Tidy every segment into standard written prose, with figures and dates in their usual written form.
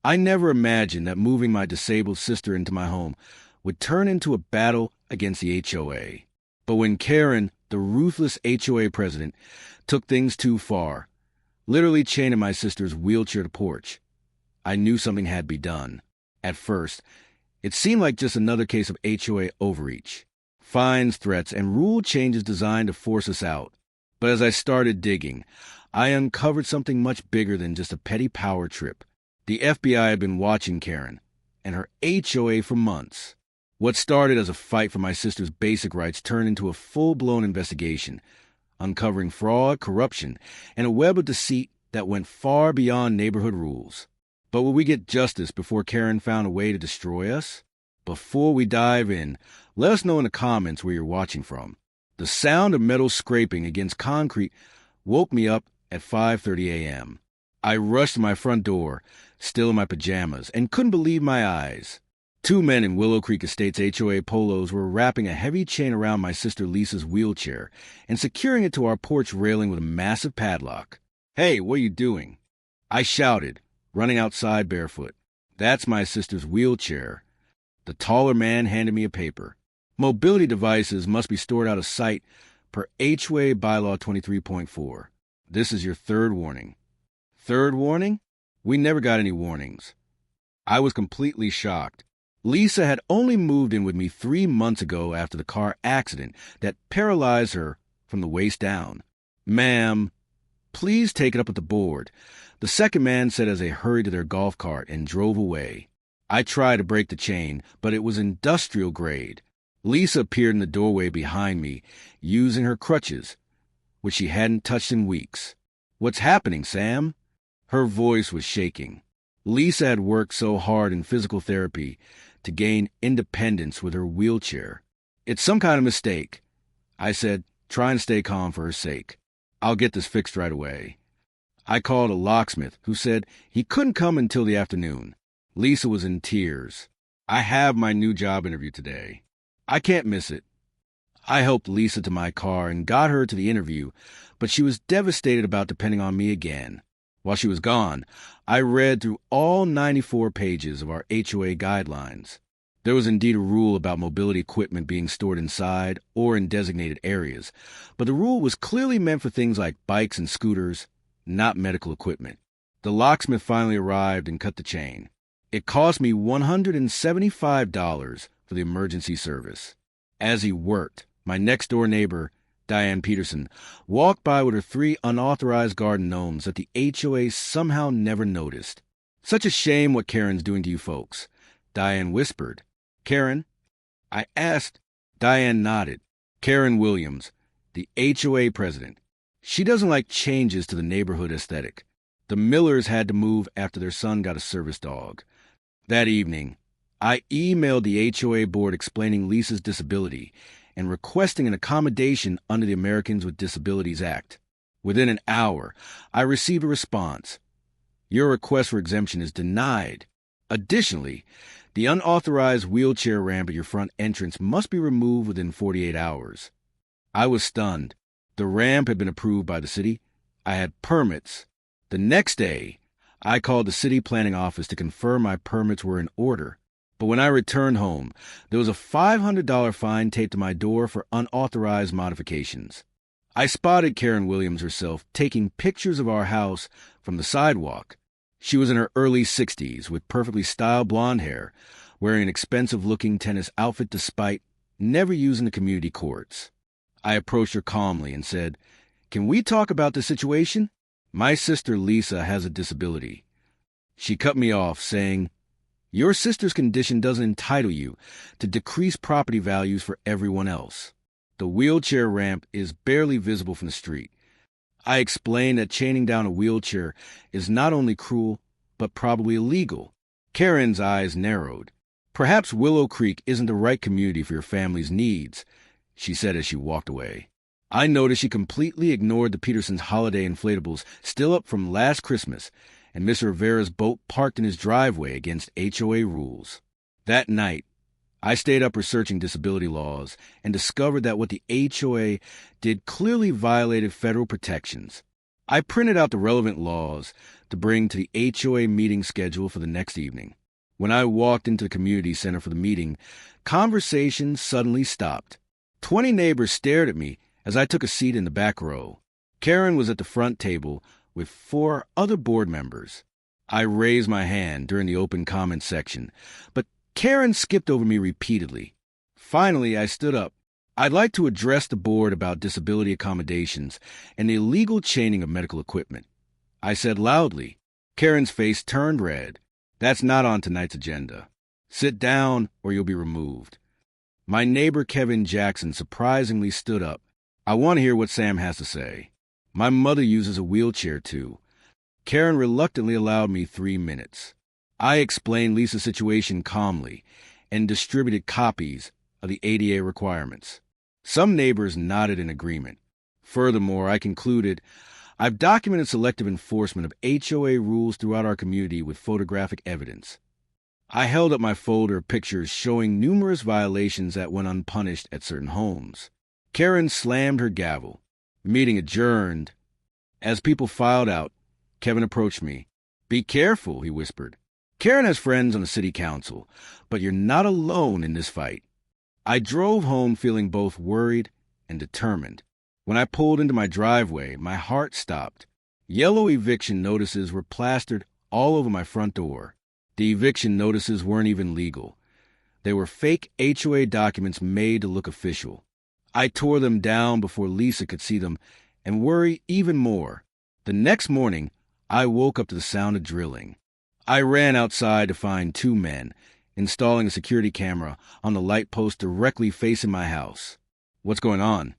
I never imagined that moving my disabled sister into my home would turn into a battle against the HOA. But when Karen, the ruthless HOA president, took things too far, literally chaining my sister's wheelchair to porch, I knew something had to be done. At first, it seemed like just another case of HOA overreach. Fines, threats, and rule changes designed to force us out. But as I started digging, I uncovered something much bigger than just a petty power trip. The FBI had been watching Karen and her HOA for months. What started as a fight for my sister's basic rights turned into a full-blown investigation, uncovering fraud, corruption, and a web of deceit that went far beyond neighborhood rules. But will we get justice before Karen found a way to destroy us? Before we dive in, let us know in the comments where you're watching from. The sound of metal scraping against concrete woke me up at 5:30 a.m. I rushed to my front door, still in my pajamas, and couldn't believe my eyes. Two men in Willow Creek Estates HOA polos were wrapping a heavy chain around my sister Lisa's wheelchair and securing it to our porch railing with a massive padlock. "Hey, what are you doing?" I shouted, running outside barefoot. "That's my sister's wheelchair." The taller man handed me a paper. "Mobility devices must be stored out of sight per HOA Bylaw 23.4. This is your third warning." Third warning? We never got any warnings. I was completely shocked. Lisa had only moved in with me 3 months ago after the car accident that paralyzed her from the waist down. "Ma'am, please take it up with the board," the second man said as they hurried to their golf cart and drove away. I tried to break the chain, but it was industrial grade. Lisa appeared in the doorway behind me, using her crutches, which she hadn't touched in weeks. "What's happening, Sam?" Her voice was shaking. Lisa had worked so hard in physical therapy to gain independence with her wheelchair. "It's some kind of mistake," I said, trying to stay calm for her sake. "I'll get this fixed right away." I called a locksmith who said he couldn't come until the afternoon. Lisa was in tears. "I have my new job interview today. I can't miss it." I helped Lisa to my car and got her to the interview, but she was devastated about depending on me again. While she was gone, I read through all 94 pages of our HOA guidelines. There was indeed a rule about mobility equipment being stored inside or in designated areas, but the rule was clearly meant for things like bikes and scooters, not medical equipment. The locksmith finally arrived and cut the chain. It cost me $175 for the emergency service. As he worked, my next-door neighbor, Diane Peterson, walked by with her 3 unauthorized garden gnomes that the HOA somehow never noticed. "Such a shame what Karen's doing to you folks," Diane whispered. "Karen?" I asked. Diane nodded. "Karen Williams, the HOA president. She doesn't like changes to the neighborhood aesthetic. The Millers had to move after their son got a service dog. That evening, I emailed the HOA board explaining Lisa's disability and requesting an accommodation under the Americans with Disabilities Act. Within an hour, I received a response. "Your request for exemption is denied. Additionally, the unauthorized wheelchair ramp at your front entrance must be removed within 48 hours. I was stunned. The ramp had been approved by the city. I had permits. The next day, I called the city planning office to confirm my permits were in order. But when I returned home, there was a $500 fine taped to my door for unauthorized modifications. I spotted Karen Williams herself taking pictures of our house from the sidewalk. She was in her early 60s with perfectly styled blonde hair, wearing an expensive-looking tennis outfit despite never using the community courts. I approached her calmly and said, "Can we talk about the situation? My sister Lisa has a disability." She cut me off, saying, "Your sister's condition doesn't entitle you to decrease property values for everyone else. The wheelchair ramp is barely visible from the street." I explained that chaining down a wheelchair is not only cruel, but probably illegal. Karen's eyes narrowed. "Perhaps Willow Creek isn't the right community for your family's needs," she said as she walked away. I noticed she completely ignored the Petersons' holiday inflatables still up from last Christmas, and Mr. Rivera's boat parked in his driveway against HOA rules. That night, I stayed up researching disability laws and discovered that what the HOA did clearly violated federal protections. I printed out the relevant laws, to bring to the HOA meeting schedule for the next evening. When I walked into the community center for the meeting, conversation suddenly stopped. 20 neighbors stared at me as I took a seat in the back row. Karen was at the front table with 4 other board members. I raised my hand during the open comment section, but Karen skipped over me repeatedly. Finally, I stood up. I'd like to address the board about disability accommodations and the illegal chaining of medical equipment. I said loudly. Karen's face turned red. That's not on tonight's agenda. Sit down or you'll be removed. My neighbor Kevin Jackson surprisingly stood up. I want to hear what Sam has to say. My mother uses a wheelchair too. Karen reluctantly allowed me 3 minutes. I explained Lisa's situation calmly and distributed copies of the ADA requirements. Some neighbors nodded in agreement. Furthermore, I concluded, I've documented selective enforcement of HOA rules throughout our community with photographic evidence. I held up my folder of pictures showing numerous violations that went unpunished at certain homes. Karen slammed her gavel. Meeting adjourned. As people filed out, Kevin approached me. Be careful, he whispered. Karen has friends on the city council, but you're not alone in this fight. I drove home feeling both worried and determined. When I pulled into my driveway, my heart stopped. Yellow eviction notices were plastered all over my front door. The eviction notices weren't even legal. They were fake HOA documents made to look official. I tore them down before Lisa could see them and worry even more. The next morning, I woke up to the sound of drilling. I ran outside to find 2 men installing a security camera on the light post directly facing my house. What's going on?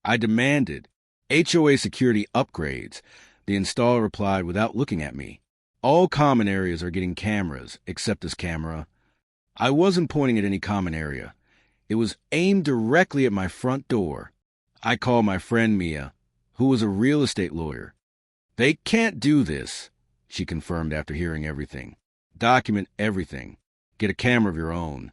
I demanded. HOA security upgrades. The installer replied without looking at me. All common areas are getting cameras, except this camera. I wasn't pointing at any common area. It was aimed directly at my front door. I called my friend Mia, who was a real estate lawyer. They can't do this, she confirmed after hearing everything. Document everything. Get a camera of your own.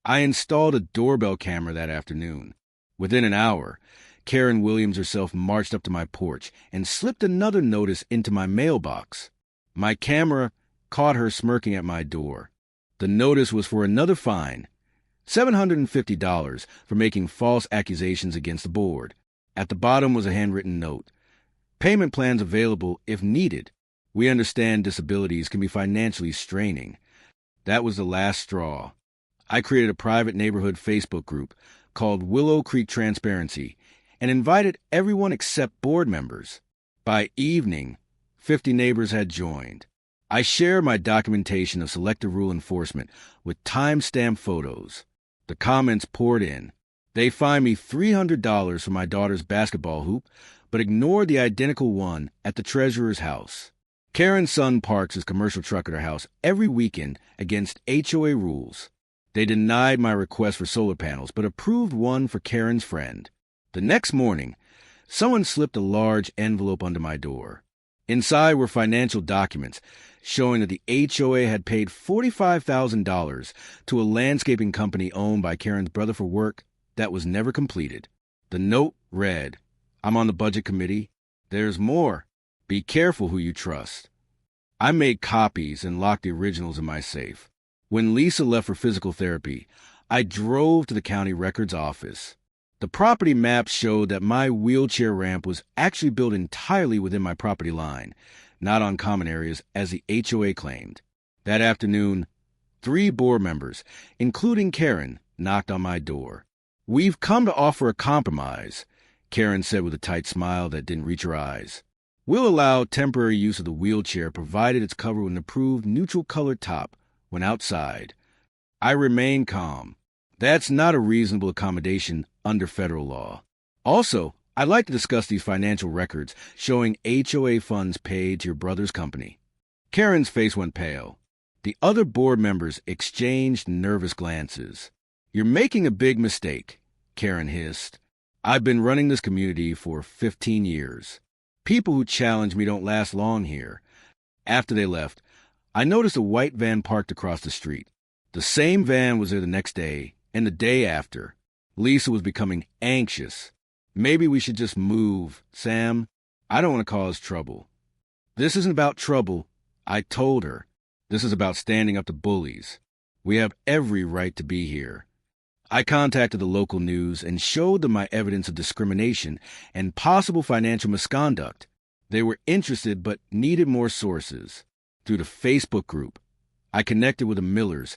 I installed a doorbell camera that afternoon. Within an hour, Karen Williams herself marched up to my porch and slipped another notice into my mailbox. My camera caught her smirking at my door. The notice was for another fine, $750 for making false accusations against the board. At the bottom was a handwritten note. Payment plans available if needed. We understand disabilities can be financially straining. That was the last straw. I created a private neighborhood Facebook group called Willow Creek Transparency and invited everyone except board members. By evening, 50 neighbors had joined. I shared my documentation of selective rule enforcement with time-stamped photos. The comments poured in. They fined me $300 for my daughter's basketball hoop, but ignored the identical one at the treasurer's house. Karen's son parks his commercial truck at her house every weekend against HOA rules. They denied my request for solar panels, but approved one for Karen's friend. The next morning, someone slipped a large envelope under my door. Inside were financial documents showing that the HOA had paid $45,000 to a landscaping company owned by Karen's brother for work that was never completed. The note read, I'm on the budget committee. There's more. Be careful who you trust. I made copies and locked the originals in my safe. When Lisa left for physical therapy, I drove to the county records office. The property maps showed that my wheelchair ramp was actually built entirely within my property line, not on common areas as the HOA claimed. That afternoon, 3 board members, including Karen, knocked on my door. We've come to offer a compromise, Karen said with a tight smile that didn't reach her eyes. We'll allow temporary use of the wheelchair provided it's covered with an approved neutral-colored top when outside. I remained calm. That's not a reasonable accommodation under federal law. Also, I'd like to discuss these financial records showing HOA funds paid to your brother's company. Karen's face went pale. The other board members exchanged nervous glances. You're making a big mistake, Karen hissed. I've been running this community for 15 years. People who challenge me don't last long here. After they left, I noticed a white van parked across the street. The same van was there the next day and the day after. Lisa was becoming anxious. Maybe we should just move, Sam. I don't want to cause trouble. This isn't about trouble. I told her. This is about standing up to bullies. We have every right to be here. I contacted the local news and showed them my evidence of discrimination and possible financial misconduct. They were interested but needed more sources. Through the Facebook group, I connected with the Millers,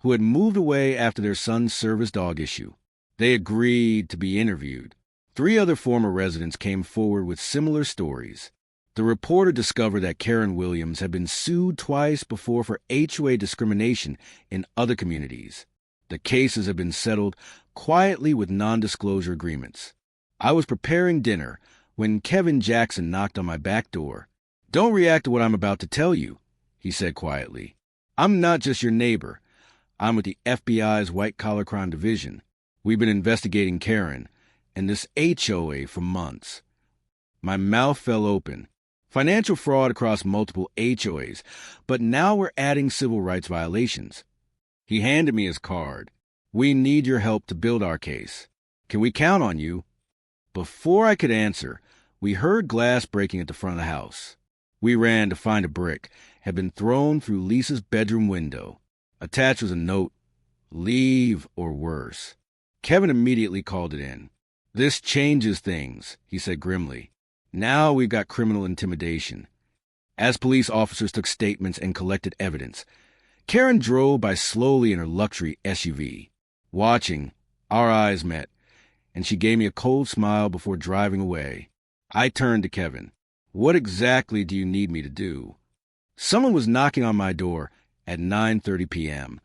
who had moved away after their son's service dog issue. They agreed to be interviewed. 3 other former residents came forward with similar stories. The reporter discovered that Karen Williams had been sued twice before for HOA discrimination in other communities. The cases had been settled quietly with non-disclosure agreements. I was preparing dinner when Kevin Jackson knocked on my back door. "Don't react to what I'm about to tell you," he said quietly. "I'm not just your neighbor. I'm with the FBI's white-collar crime division. We've been investigating Karen and this HOA for months." My mouth fell open. Financial fraud across multiple HOAs, but now we're adding civil rights violations. He handed me his card. "We need your help to build our case. Can we count on you?" Before I could answer, we heard glass breaking at the front of the house. We ran to find a brick had been thrown through Lisa's bedroom window. Attached was a note, "Leave or worse." Kevin immediately called it in. "This changes things," he said grimly. "Now we've got criminal intimidation." As police officers took statements and collected evidence, Karen drove by slowly in her luxury SUV. Watching, our eyes met, and she gave me a cold smile before driving away. I turned to Kevin. "What exactly do you need me to do?" Someone was knocking on my door at 9:30 p.m.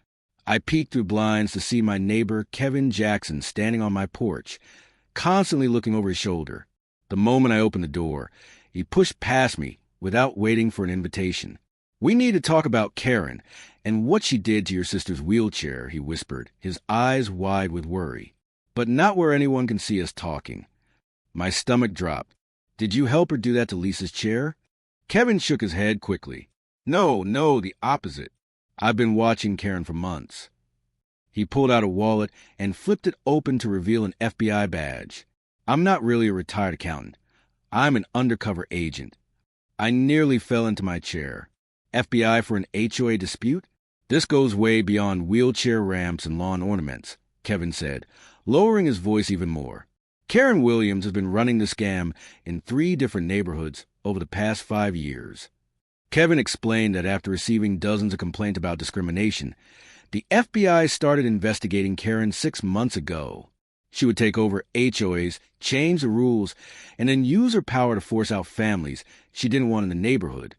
I peeked through blinds to see my neighbor Kevin Jackson standing on my porch, constantly looking over his shoulder. The moment I opened the door, he pushed past me without waiting for an invitation. "We need to talk about Karen and what she did to your sister's wheelchair," he whispered, his eyes wide with worry. "But not where anyone can see us talking." My stomach dropped. "Did you help her do that to Lisa's chair?" Kevin shook his head quickly. No, the opposite. I've been watching Karen for months." He pulled out a wallet and flipped it open to reveal an FBI badge. "I'm not really a retired accountant. I'm an undercover agent." I nearly fell into my chair. "FBI for an HOA dispute? This goes way beyond wheelchair ramps and lawn ornaments," Kevin said, lowering his voice even more. "Karen Williams has been running the scam in 3 different neighborhoods over the past 5 years. Kevin explained that after receiving dozens of complaints about discrimination, the FBI started investigating Karen 6 months ago. She would take over HOAs, change the rules, and then use her power to force out families she didn't want in the neighborhood.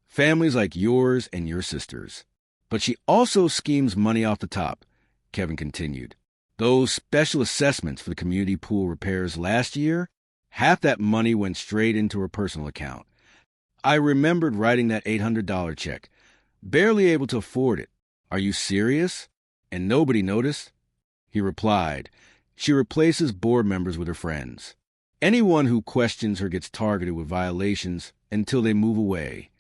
Families like yours and your sister's. But she also schemes money off the top," Kevin continued. "Those special assessments for the community pool repairs last year, half that money went straight into her personal account. I remembered writing that $800 check, barely able to afford it. Are you serious? And nobody noticed?" He replied, "She replaces board members with her friends. Anyone who questions her gets targeted with violations until they move away."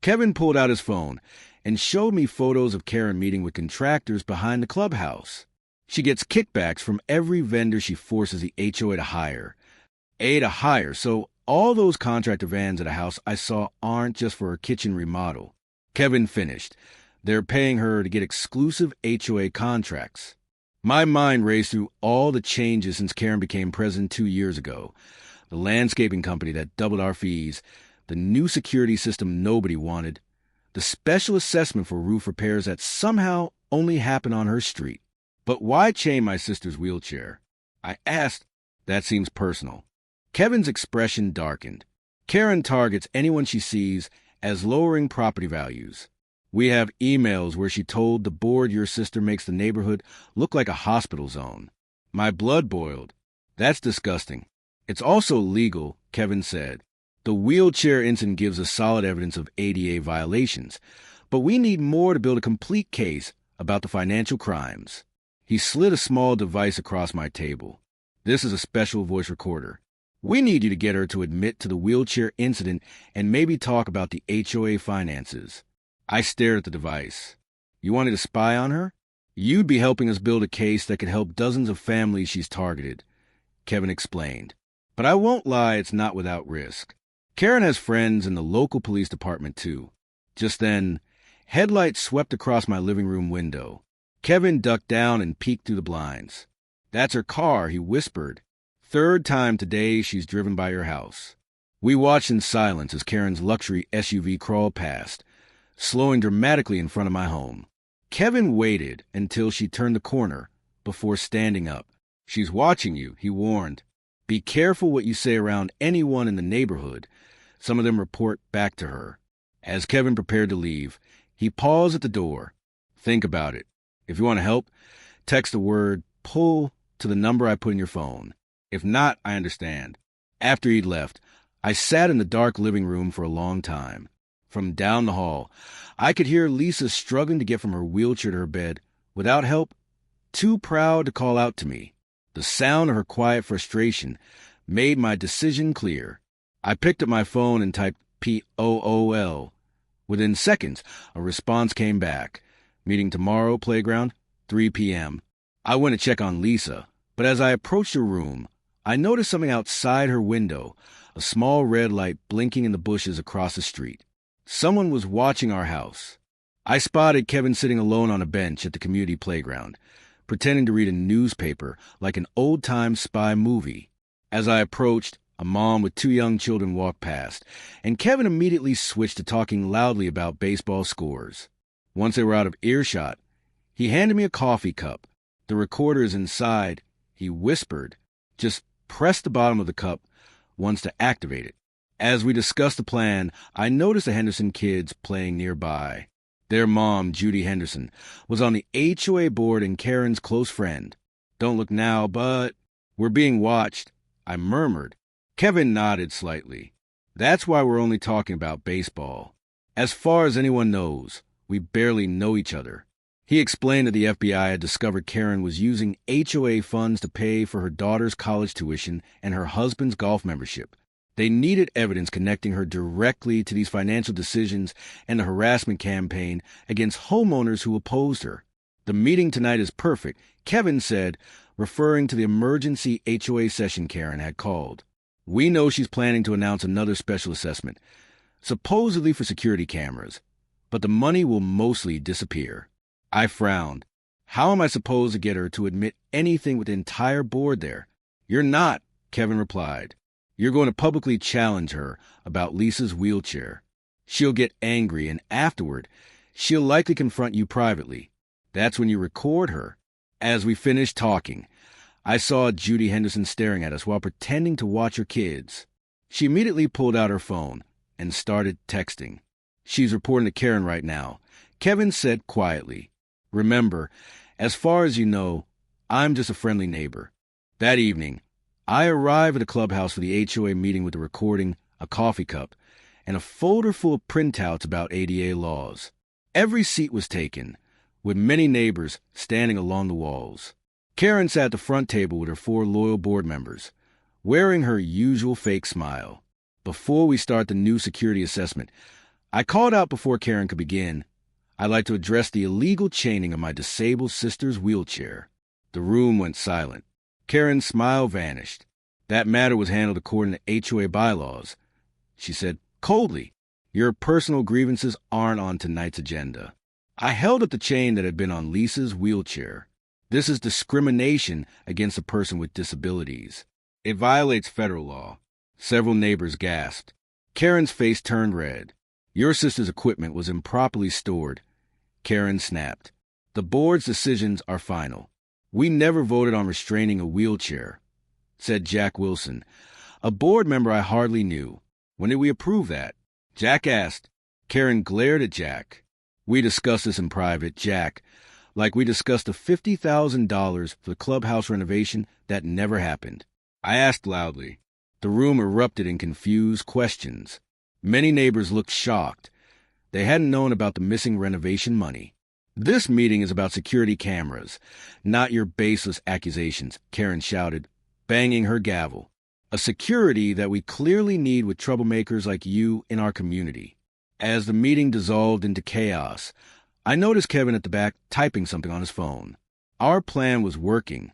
Kevin pulled out his phone and showed me photos of Karen meeting with contractors behind the clubhouse. She gets kickbacks from every vendor she forces the HOA to hire. So all those contractor vans at a house I saw aren't just for her kitchen remodel. Kevin finished. They're paying her to get exclusive HOA contracts. My mind raced through all the changes since Karen became president 2 years ago. The landscaping company that doubled our fees, the new security system nobody wanted, the special assessment for roof repairs that somehow only happened on her street. "But why chain my sister's wheelchair?" I asked. "That seems personal." Kevin's expression darkened. "Karen targets anyone she sees as lowering property values. We have emails where she told the board your sister makes the neighborhood look like a hospital zone." My blood boiled. "That's disgusting." "It's also legal," Kevin said. "The wheelchair incident gives us solid evidence of ADA violations, but we need more to build a complete case about the financial crimes." He slid a small device across my table. "This is a special voice recorder. We need you to get her to admit to the wheelchair incident and maybe talk about the HOA finances." I stared at the device. "You wanted to spy on her? You'd be helping us build a case that could help dozens of families she's targeted," Kevin explained. "But I won't lie, it's not without risk. Karen has friends in the local police department, too. Just then, headlights swept across my living room window. Kevin ducked down and peeked through the blinds. "That's her car," he whispered. "Third time today she's driven by your house." We watched in silence as Karen's luxury SUV crawled past, slowing dramatically in front of my home. Kevin waited until she turned the corner before standing up. "She's watching you," he warned. "Be careful what you say around anyone in the neighborhood. Some of them report back to her." As Kevin prepared to leave, he paused at the door. "Think about it. If you want to help, text the word PULL to the number I put in your phone. If not, I understand." After he'd left, I sat in the dark living room for a long time. From down the hall, I could hear Lisa struggling to get from her wheelchair to her bed without help, too proud to call out to me. The sound of her quiet frustration made my decision clear. I picked up my phone and typed POOL. Within seconds, a response came back. "Meeting tomorrow, playground, 3 p.m. I went to check on Lisa, but as I approached her room, I noticed something outside her window, a small red light blinking in the bushes across the street. Someone was watching our house. I spotted Kevin sitting alone on a bench at the community playground, pretending to read a newspaper like an old-time spy movie. As I approached, a mom with 2 young children walked past, and Kevin immediately switched to talking loudly about baseball scores. Once they were out of earshot, he handed me a coffee cup. "The recorder is inside," he whispered. "Just press the bottom of the cup once to activate it." As we discussed the plan, I noticed the Henderson kids playing nearby. Their mom, Judy Henderson, was on the HOA board and Karen's close friend. "Don't look now, but we're being watched," I murmured. Kevin nodded slightly. "That's why we're only talking about baseball. As far as anyone knows, we barely know each other." He explained that the FBI had discovered Karen was using HOA funds to pay for her daughter's college tuition and her husband's golf membership. They needed evidence connecting her directly to these financial decisions and the harassment campaign against homeowners who opposed her. "The meeting tonight is perfect," Kevin said, referring to the emergency HOA session Karen had called. "We know she's planning to announce another special assessment, supposedly for security cameras, but the money will mostly disappear." I frowned. How am I supposed to get her to admit anything with the entire board there? "You're not," Kevin replied. "You're going to publicly challenge her about Lisa's wheelchair. She'll get angry, and afterward, she'll likely confront you privately. That's when you record her." As we finished talking, I saw Judy Henderson staring at us while pretending to watch her kids. She immediately pulled out her phone and started texting. "She's reporting to Karen right now," Kevin said quietly. "Remember, as far as you know, I'm just a friendly neighbor." That evening, I arrived at the clubhouse for the HOA meeting with the recording, a coffee cup, and a folder full of printouts about ADA laws. Every seat was taken, with many neighbors standing along the walls. Karen sat at the front table with her 4 loyal board members, wearing her usual fake smile. "Before we start the new security assessment, I called out before Karen could begin. I'd like to address the illegal chaining of my disabled sister's wheelchair." The room went silent. Karen's smile vanished. "That matter was handled according to HOA bylaws," she said coldly. "Your personal grievances aren't on tonight's agenda." I held up the chain that had been on Lisa's wheelchair. "This is discrimination against a person with disabilities. It violates federal law." Several neighbors gasped. Karen's face turned red. "Your sister's equipment was improperly stored," Karen snapped. "The board's decisions are final. We never voted on restraining a wheelchair," said Jack Wilson, a board member I hardly knew. "When did we approve that?" Jack asked. Karen glared at Jack. "We discussed this in private, Jack, like we discussed the $50,000 for the clubhouse renovation that never happened." I asked loudly. The room erupted in confused questions. Many neighbors looked shocked. They hadn't known about the missing renovation money. "This meeting is about security cameras, not your baseless accusations," Karen shouted, banging her gavel. "A security that we clearly need with troublemakers like you in our community." As the meeting dissolved into chaos, I noticed Kevin at the back typing something on his phone. Our plan was working.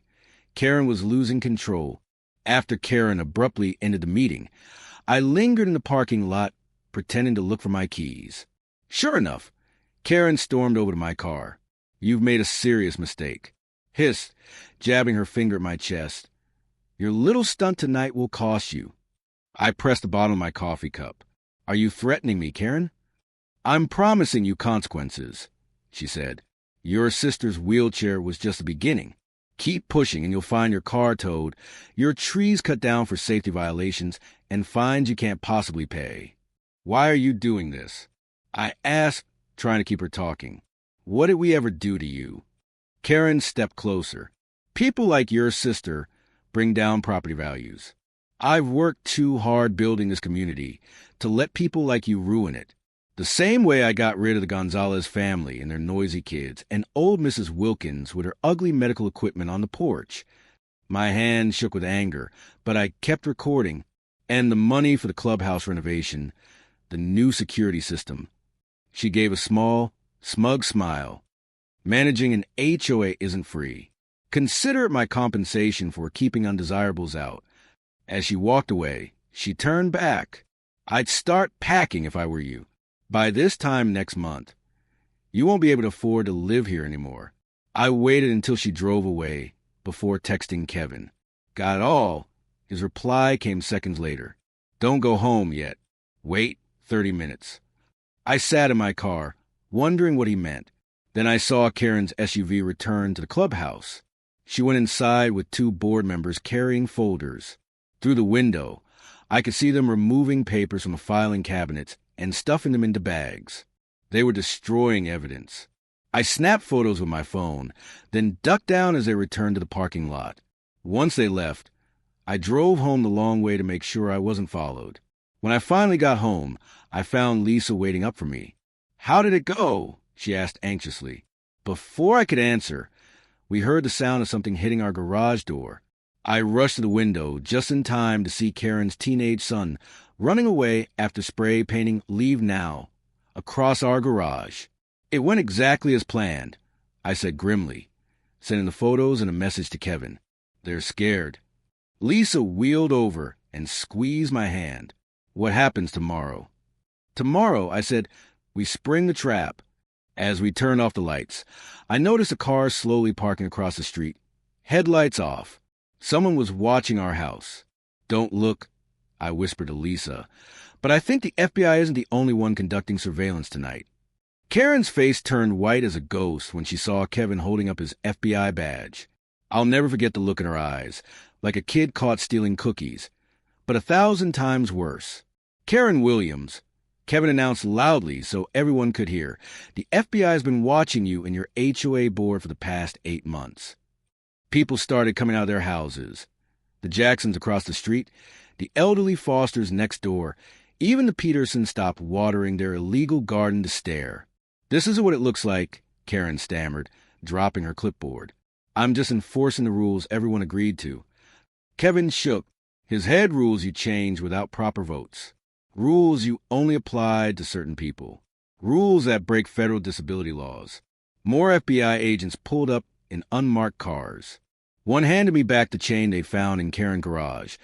Karen was losing control. After Karen abruptly ended the meeting, I lingered in the parking lot, pretending to look for my keys. Sure enough, Karen stormed over to my car. "You've made a serious mistake," hissed, jabbing her finger at my chest. "Your little stunt tonight will cost you." I pressed the bottom of my coffee cup. "Are you threatening me, Karen?" "I'm promising you consequences," she said. "Your sister's wheelchair was just the beginning. Keep pushing and you'll find your car towed, your trees cut down for safety violations, and fines you can't possibly pay." "Why are you doing this?" I asked, trying to keep her talking. "What did we ever do to you?" Karen stepped closer. "People like your sister bring down property values. I've worked too hard building this community to let people like you ruin it. The same way I got rid of the Gonzalez family and their noisy kids, and old Mrs. Wilkins with her ugly medical equipment on the porch." My hand shook with anger, but I kept recording. "And the money for the clubhouse renovation, the new security system." She gave a small, smug smile. "Managing an HOA isn't free. Consider it my compensation for keeping undesirables out." As she walked away, she turned back. "I'd start packing if I were you. By this time next month, you won't be able to afford to live here anymore." I waited until she drove away before texting Kevin. "Got it all?" His reply came seconds later. "Don't go home yet. Wait 30 minutes. I sat in my car, wondering what he meant. Then I saw Karen's SUV return to the clubhouse. She went inside with 2 board members carrying folders. Through the window, I could see them removing papers from the filing cabinets and stuffing them into bags. They were destroying evidence. I snapped photos with my phone, then ducked down as they returned to the parking lot. Once they left, I drove home the long way to make sure I wasn't followed. When I finally got home, I found Lisa waiting up for me. "How did it go?" she asked anxiously. Before I could answer, we heard the sound of something hitting our garage door. I rushed to the window just in time to see Karen's teenage son running away after spray painting "Leave Now" across our garage. "It went exactly as planned," I said grimly, sending the photos and a message to Kevin. "They're scared." Lisa wheeled over and squeezed my hand. "What happens tomorrow?" "Tomorrow," I said, "we spring the trap." As we turned off the lights, I noticed a car slowly parking across the street, headlights off. Someone was watching our house. "Don't look," I whispered to Lisa, "but I think the FBI isn't the only one conducting surveillance tonight." Karen's face turned white as a ghost when she saw Kevin holding up his FBI badge. I'll never forget the look in her eyes, like a kid caught stealing cookies, but 1,000 times worse. "Karen Williams," Kevin announced loudly so everyone could hear, "the FBI has been watching you and your HOA board for the past 8 months. People started coming out of their houses. The Jacksons across the street, the elderly Fosters next door, even the Petersons stopped watering their illegal garden to stare. This is what it looks like," Karen stammered, dropping her clipboard. "I'm just enforcing the rules everyone agreed to." Kevin shook. "His head rules you change without proper votes. Rules you only applied to certain people. Rules that break federal disability laws." More FBI agents pulled up in unmarked cars. One handed me back the chain they found in Karen's garage,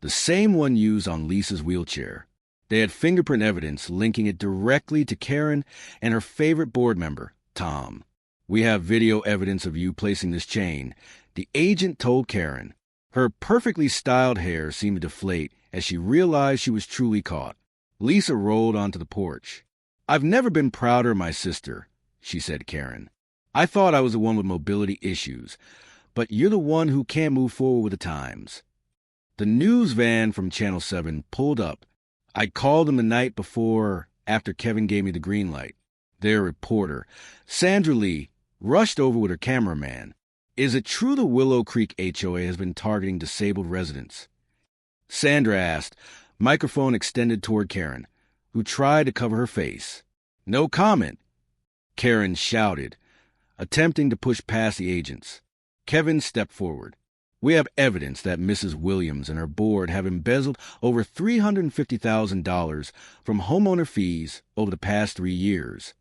the same one used on Lisa's wheelchair. They had fingerprint evidence linking it directly to Karen and her favorite board member, Tom. "We have video evidence of you placing this chain," the agent told Karen. Her perfectly styled hair seemed to deflate as she realized she was truly caught. Lisa rolled onto the porch. "I've never been prouder of my sister," she said to Karen. "I thought I was the one with mobility issues, but you're the one who can't move forward with the times." The news van from Channel 7 pulled up. I called them the night before, after Kevin gave me the green light. Their reporter, Sandra Lee, rushed over with her cameraman. "Is it true the Willow Creek HOA has been targeting disabled residents?" Sandra asked, microphone extended toward Karen, who tried to cover her face. "No comment," Karen shouted, attempting to push past the agents. Kevin stepped forward. "We have evidence that Mrs. Williams and her board have embezzled over $350,000 from homeowner fees over the past 3 years.